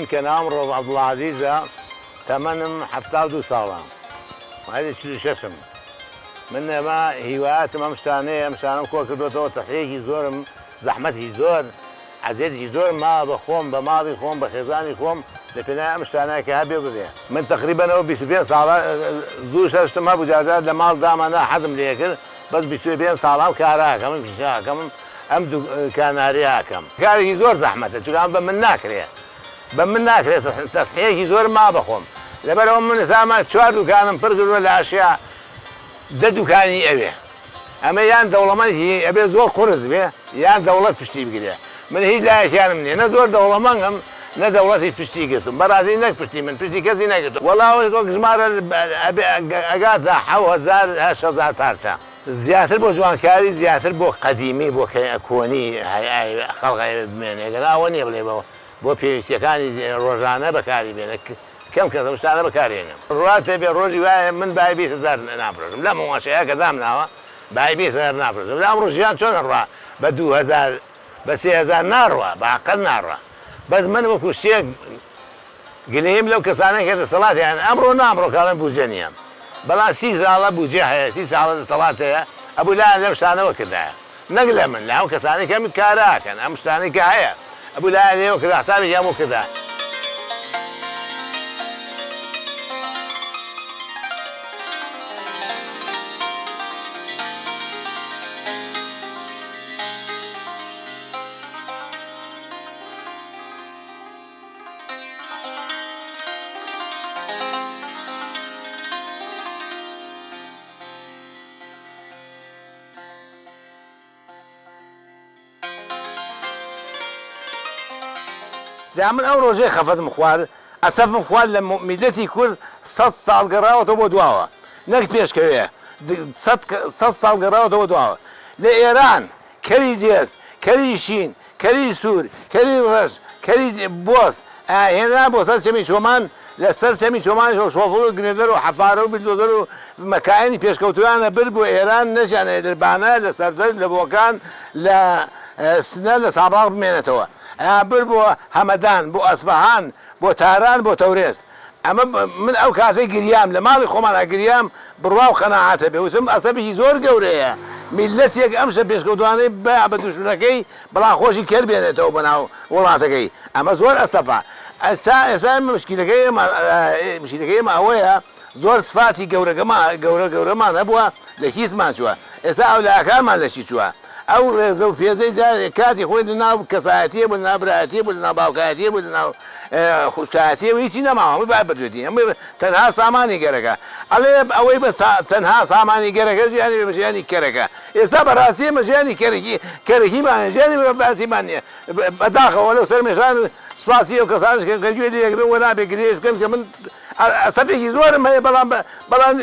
من كان عمره عبد العزيز تمنم 72 ساڵە هذا شەشم من ما هیوایەتم ئەم شتانم کۆ کردوێتەوە تەقیەکی زۆرم زەحمەتی زۆر عەزیەتی زۆر ما بە خۆم بە ماڵی خۆم بە خێزانی خۆم لە پێناوی ئەم شتانەیە کە هەبێ ببێ من تقریبەنەوە 25 ساڵە زوو شەشتم هەبوو جارجار لە ماڵ دامانە حەزم لێ کرد بەس 25 ساڵام کاراکەم پیشاکەم ئەم دوکاناریاکەم کارێکی زۆر زەحمەتە چونکە بە من ناکرێ بە من ناکرێت تەسحیەکی زۆر ما بەخۆم لەبەرەوە من زامان 4 دوکانم پڕ کردووە لە ئاشیا 10 دوکانی ئەوێ ئەمە یان دەوڵەمەندی ئەبێ زۆر قورس بێ یان دەوڵەت پشتی بگرێ من هیچ لایەکیانم نییە نە زۆر دەوڵەمەندم نە دەوڵەتی پشتی گرتم بەڕاستی نەک پشتی من پشتی کەسی نەگرتم وەڵاو ژمارە ئەگاتە 7,000 پارچە زیاتر بۆ جوانکاری زیاتر بۆ قەدیمی بۆ کۆنی خەڵقی بمێنێ ئەوە نییە بڵێ بۆ پێویستیەکانی ڕۆژانە بەکاری بێنە کەم کەسە شتانە بەکارێنم ڕات پێ بێ ڕۆژی وایە من بای 20,000 نافرۆشم لە مەواشەیە کە دامناوە بای 20,000 نافرۆشم لە ئەمڕۆ ژیان چۆنە ڕوا بە 2,000 بە 3,000 ناڕوا بەعقل ناڕوا بەس من وەکو شتێک گلەیم لەو کەسانەی کە دەسەڵاتیان ئەمڕۆ نامڕۆ کاڵم بوجە نییە بەڵام 30 ساڵە بوجێ هەیە 30 ساڵە دەسەڵات هەیە ئەبوو لایەن لەم شتانەوە کردایە نەک لە من لە ئەو کەسانی کە من کاراکەن ئەم شتانی کە هەیە ئەبوو لایەن لێوە کرد حسابێکی هەموو کردایە جا من ئەو ڕۆژەی خەفەتم خوارد ئەسەفم خوارد لە میلەتی کورد 100 ساڵ گەڕاوەتەوە بۆ دواوە نەک پێشکەوێ 100 ساڵ گەڕاوەتەوە دواوە لە ئێران کەری دێز کەری شین کەری سوور کەری ڕەش کەری بۆس هێنا بۆ سەر سەمی چۆمان لە سەر سەمی چۆمان شۆفڵ و گرێدەر و حەفارە و بلدۆزەر و مەکایەنی پێشکەوتویانە بر بۆ ئێران نەژیانێ لە بانە لە سەردەر لە بۆکان لە سنە لە ساباغ بمێنێتەوە بر بۆ هەمەدان بۆ ئەسفەهان بۆ تاران بۆ تەورێز ئەمە من ئەو کاتەی گریام لە ماڵی خۆمانە گریام بڕوا و قەناعاتە بێ وتم ئەسەبێکی زۆر گەورەیە میلەتێک ئەم شە پێشکەوتوانەی بە بە دوژمنەکەی بەڵام خۆشی کێر بێنێتەوە بەناو وڵاتەکەی ئەمە زۆر ئەسەفە ئێستا مشکلەکەی ئێمە ئەوەیە زۆر سفاتی گەورەمان هەبووە لە کیسمان چووە ئێستا ئەو لایەکانمان لەشی چووە ئەو ڕێزە و پێزەی جارێک کاتی خۆی لەناو کەسایەتیە بوو لەناو برایەتیە بوو لەناو باوکایەتیە بوو لەناو خوشایەتیە و هیچی نەماوە هەمووی بای بەدوێتی هەمووی تەنها سامانی گەرەکە ئەڵێ ئەوەی بەس تەنها سامانی گەرەکە ژیانی بە ژیانی کەرەکە ئێستا بەڕاستی ئێمە ژیانی کەرەکیمان ژیانی بەڕاستیمان نییە بەداخەوە لەو سەر مێژان سوپاسی ئەو کەسانش کە گوێ لێگرن وە نابێ گرێش بکەن کە من ئەسەبێکی زۆرم هەیە بەڵام